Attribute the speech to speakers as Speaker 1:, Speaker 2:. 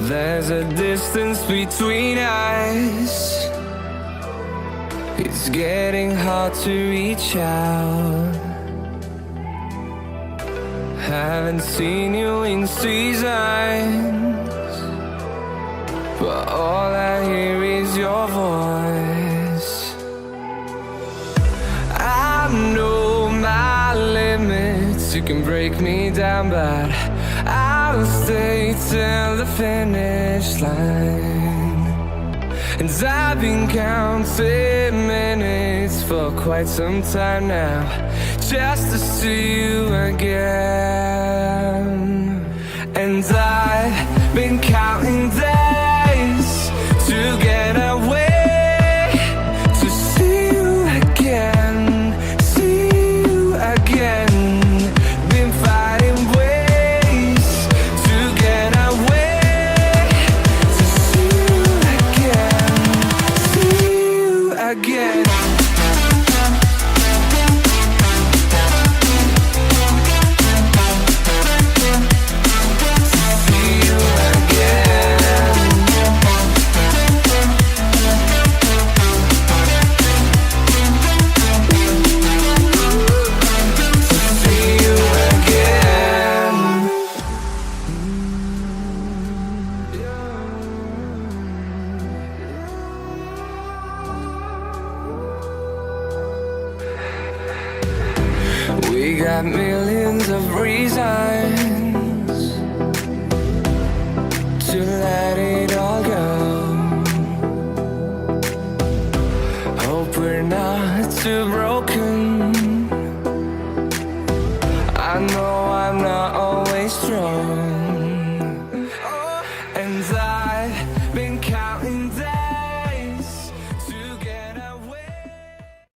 Speaker 1: There's a distance between us. It's getting hard to reach out. Haven't seen you in seasons, but all I hear is your voice. I know my limits, you can break me down, but I'll stay till the finish line. And I've been counting minutes for quite some time now, just to see you again. And I've been counting days to get away, to see you again, see you again. Been fighting ways to get away, to see you again, see you again. We got millions of reasons to let it all go. Hope we're not too broken. I know I'm not always strong.